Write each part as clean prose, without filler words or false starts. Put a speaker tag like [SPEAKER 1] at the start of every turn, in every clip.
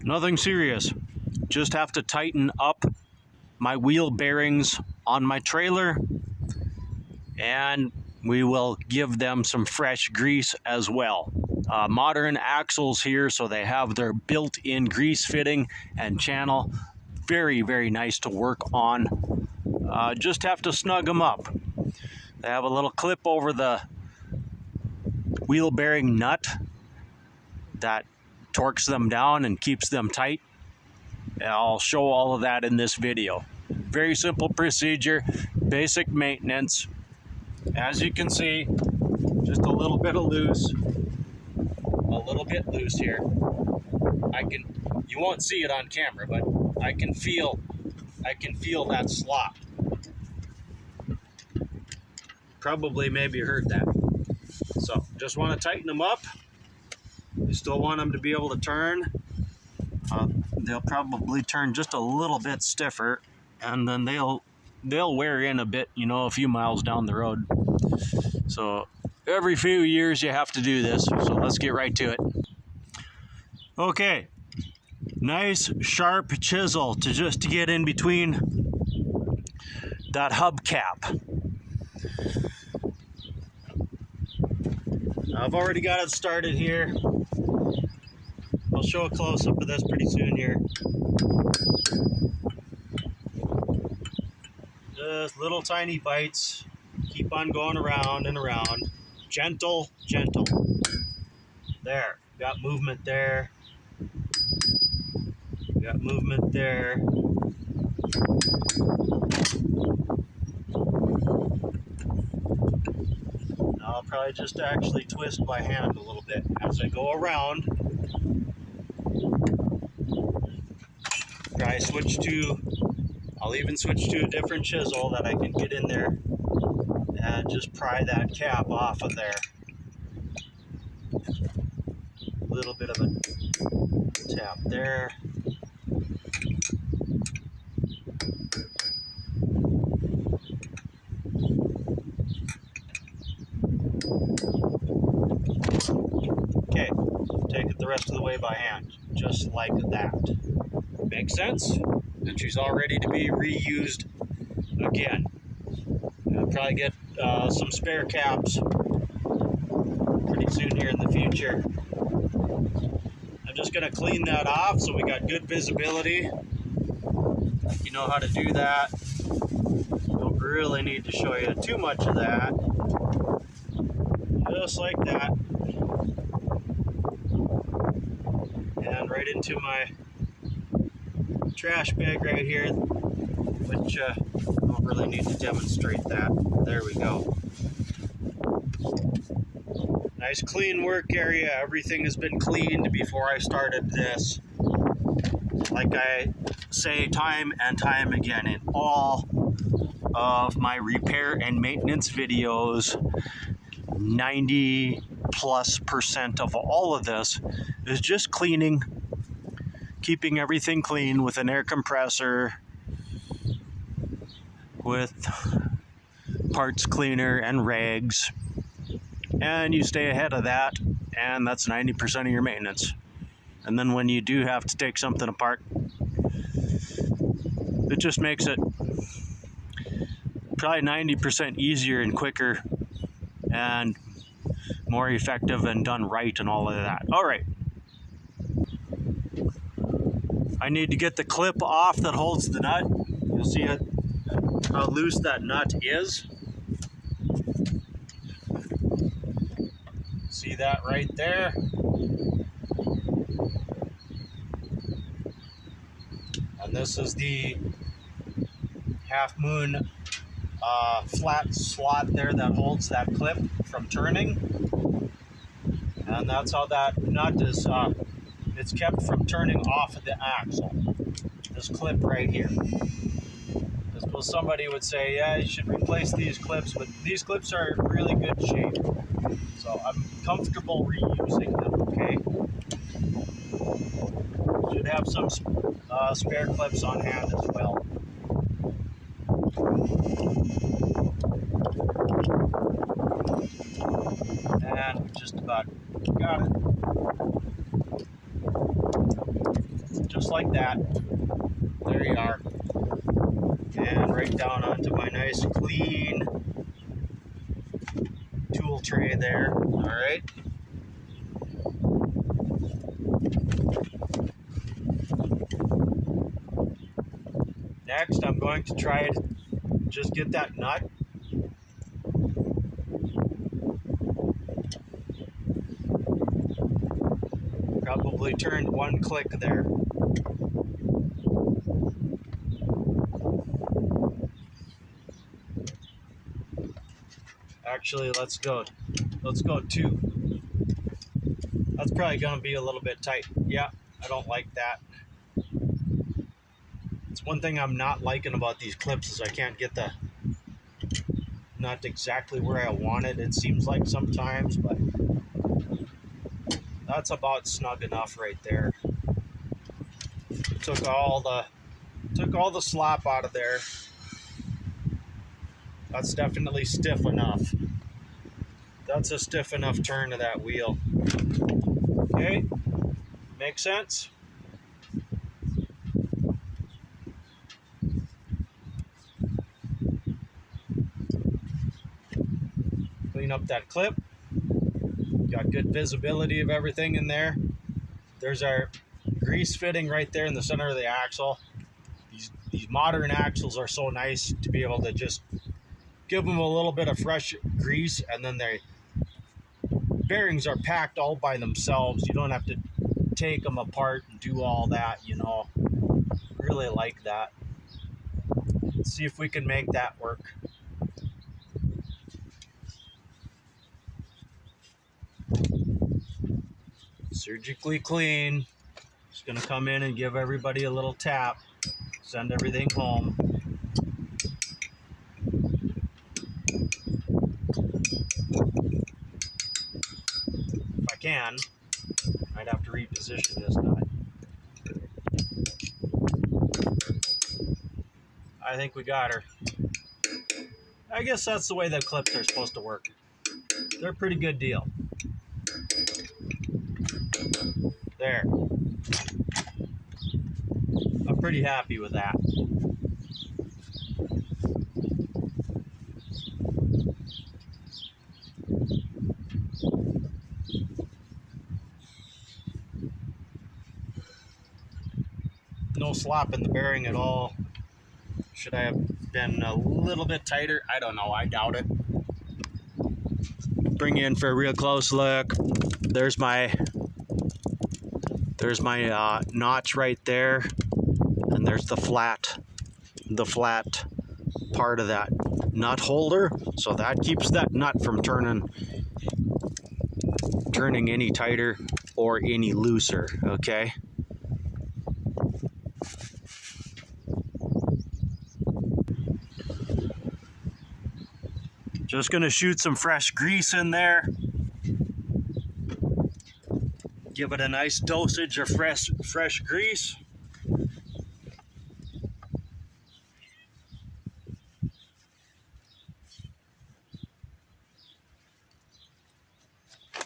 [SPEAKER 1] Nothing serious. Just have to tighten up my wheel bearings on my trailer, and we will give them some fresh grease as well. Modern axles here, so they have their built-in grease fitting and channel. Very, very nice to work on. Just have to snug them up. They have a little clip over the wheel bearing nut that torques them down and keeps them tight. I'll show all of that in this video. Very simple procedure, basic maintenance. As you can see, just a little bit loose here. You won't see it on camera, but I can feel that slop. Probably maybe heard that. So just want to tighten them up. You still want them to be able to turn. They'll probably turn just a little bit stiffer, and then they'll wear in a bit, a few miles down the road. So every few years you have to do this. So let's get right to it. Okay, nice sharp chisel to get in between that hubcap. I've already got it started here. I'll show a close-up of this pretty soon here. Just little tiny bites. Keep on going around and around. Gentle, gentle. There. Got movement there. Got movement there. I'll probably just actually twist my hand a little bit as I go around. I'll even switch to a different chisel that I can get in there and just pry that cap off of there. A little bit of a tap there. Okay, take it the rest of the way by hand, just like that. Makes sense? And she's all ready to be reused again. I'll probably get some spare caps pretty soon here in the future. I'm just going to clean that off so we got good visibility. You know how to do that. Don't really need to show you too much of that. Just like that. And right into my trash bag right here, which I don't really need to demonstrate that. There we go. Nice clean work area. Everything has been cleaned before I started this. Like I say time and time again in all of my repair and maintenance videos, 90+% of all of this is just cleaning, keeping everything clean with an air compressor, with parts cleaner and rags, and you stay ahead of that, and that's 90% of your maintenance. And then when you do have to take something apart, it just makes it probably 90% easier and quicker and more effective and done right and all of that. All right. I need to get the clip off that holds the nut. You'll see how loose that nut is. See that right there? And this is the Half Moon flat slot there that holds that clip from turning. And that's how that nut is, it's kept from turning off of the axle. This clip right here. Well, somebody would say, yeah, you should replace these clips, but these clips are in really good shape. So I'm comfortable reusing them, okay? Should have some spare clips on hand as well. And we just about got it. just like that. There you are. And right down onto my nice clean tool tray there. All right. Next, I'm going to try to just get that nut. Probably turned one click there. Actually, let's go two. That's probably gonna be a little bit tight. Yeah, I don't like that. It's one thing I'm not liking about these clips is I can't get the nut exactly where I want it. It seems like sometimes, but that's about snug enough right there. Took all the slop out of there. That's definitely stiff enough. That's a stiff enough turn of that wheel. Okay, makes sense? Clean up that clip. Got good visibility of everything in there. There's our grease fitting right there in the center of the axle. These modern axles are so nice to be able to just give them a little bit of fresh grease, and then the bearings are packed all by themselves. You don't have to take them apart and do all that, you know. Really like that. Let's see if we can make that work. Surgically clean. Just gonna come in and give everybody a little tap. Send everything home. If I can, I'd have to reposition this nut. I think we got her. I guess that's the way the clips are supposed to work. They're a pretty good deal. There. I'm pretty happy with that. No slop in the bearing at all. Should I have been a little bit tighter? I don't know. I doubt it. Bring you in for a real close look. There's my notch right there, and there's the flat part of that nut holder. So that keeps that nut from turning any tighter or any looser. Okay. Just gonna shoot some fresh grease in there. Give it a nice dosage of fresh grease.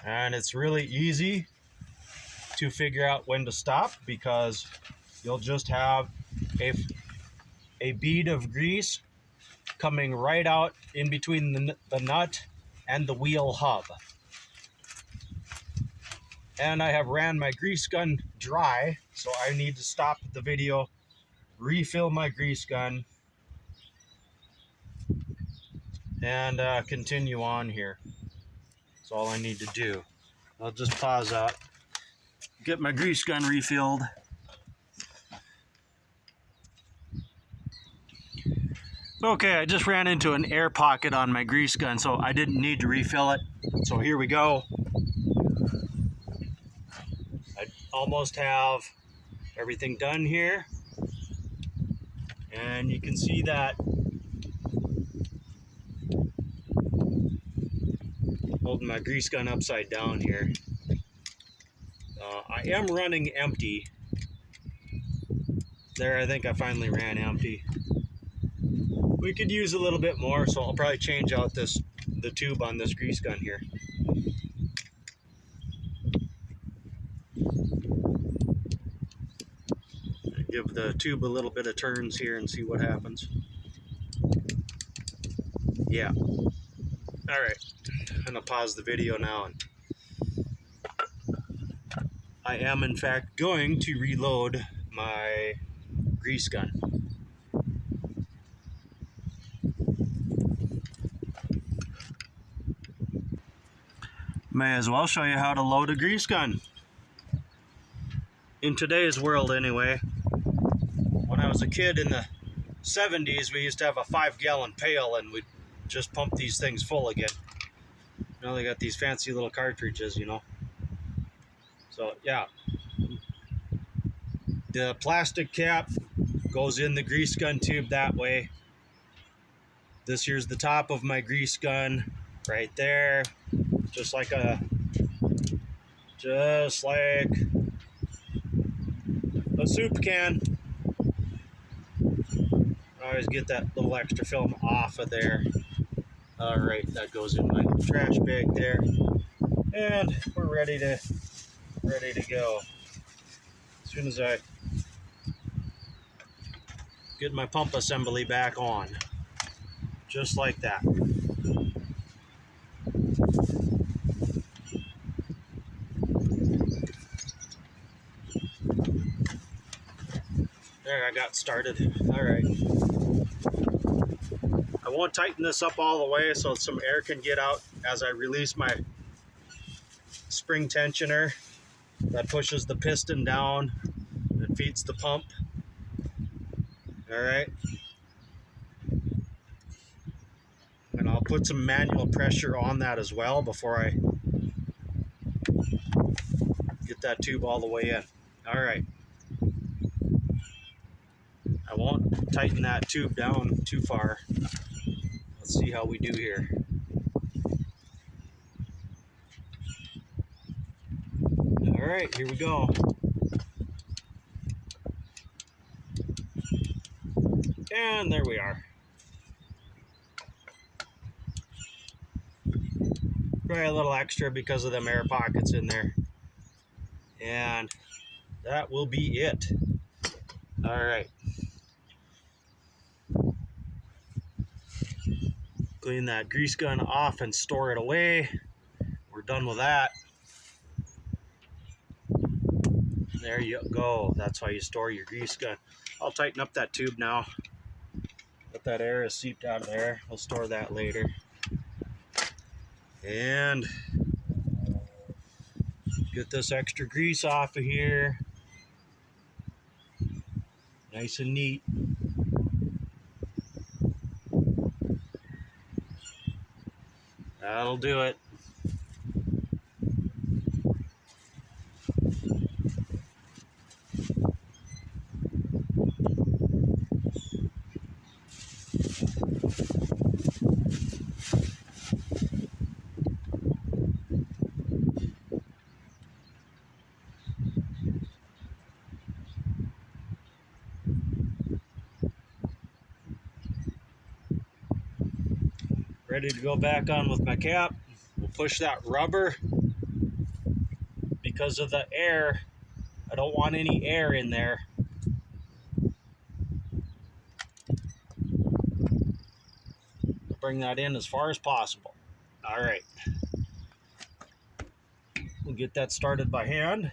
[SPEAKER 1] And it's really easy to figure out when to stop, because you'll just have a bead of grease coming right out in between the nut and the wheel hub. And I have ran my grease gun dry, so I need to stop the video, refill my grease gun, and continue on here. That's all I need to do. I'll just pause out, get my grease gun refilled. Okay, I just ran into an air pocket on my grease gun, so I didn't need to refill it. So here we go. I almost have everything done here. And you can see that holding my grease gun upside down here. I am running empty. There, I think I finally ran empty. We could use a little bit more, so I'll probably change out the tube on this grease gun here. Give the tube a little bit of turns here and see what happens. Yeah. Alright, I'm gonna pause the video now. And I am in fact going to reload my grease gun. May as well show you how to load a grease gun. In today's world anyway. When I was a kid in the 70s, we used to have a 5-gallon pail and we'd just pump these things full again. Now they got these fancy little cartridges, you know. So yeah, the plastic cap goes in the grease gun tube that way. This here's the top of my grease gun right there, just like a soup can. I always get that little extra film off of there. All right, that goes in my trash bag there, and we're ready to go. As soon as I get my pump assembly back on, just like that. There, I got started. All right. I won't tighten this up all the way so some air can get out as I release my spring tensioner that pushes the piston down and feeds the pump. All right. And I'll put some manual pressure on that as well before I get that tube all the way in. All right. I won't tighten that tube down too far. Let's see how we do here. All right, here we go. And there we are. Probably a little extra because of them air pockets in there. And that will be it. All right. Clean that grease gun off and store it away. We're done with that. There you go. That's how you store your grease gun. I'll tighten up that tube now. Let that air is seeped out of there. We'll store that later. And get this extra grease off of here. Nice and neat. That'll do it. Ready to go back on with my cap. We'll push that rubber. Because of the air, I don't want any air in there. Bring that in as far as possible. All right. We'll get that started by hand.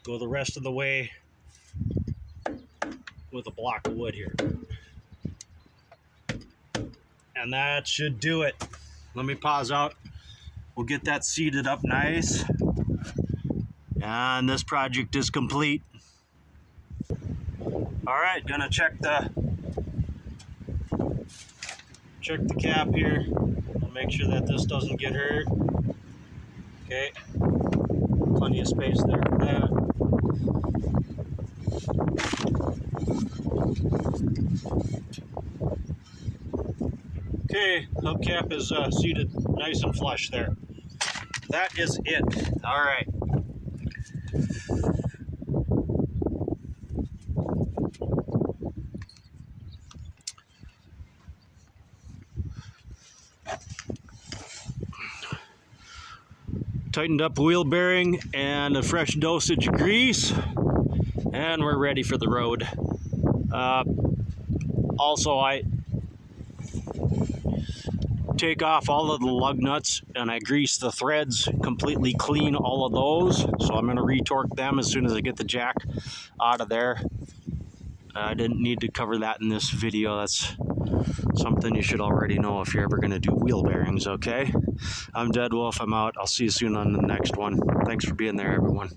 [SPEAKER 1] Go the rest of the way with a block of wood here. And that should do it. Let me pause out. We'll get that seated up nice. And this project is complete. All right, gonna check the cap here. I'll make sure that this doesn't get hurt. Okay, plenty of space there for that. Okay, hubcap is seated nice and flush there. That is it. All right. Tightened up wheel bearing and a fresh dosage of grease. And we're ready for the road. Also, I take off all of the lug nuts and I grease the threads, completely clean all of those. So I'm going to retorque them as soon as I get the jack out of there. I didn't need to cover that in this video. That's something you should already know if you're ever going to do wheel bearings, okay? I'm Dead Wolf. I'm out. I'll see you soon on the next one. Thanks for being there, everyone.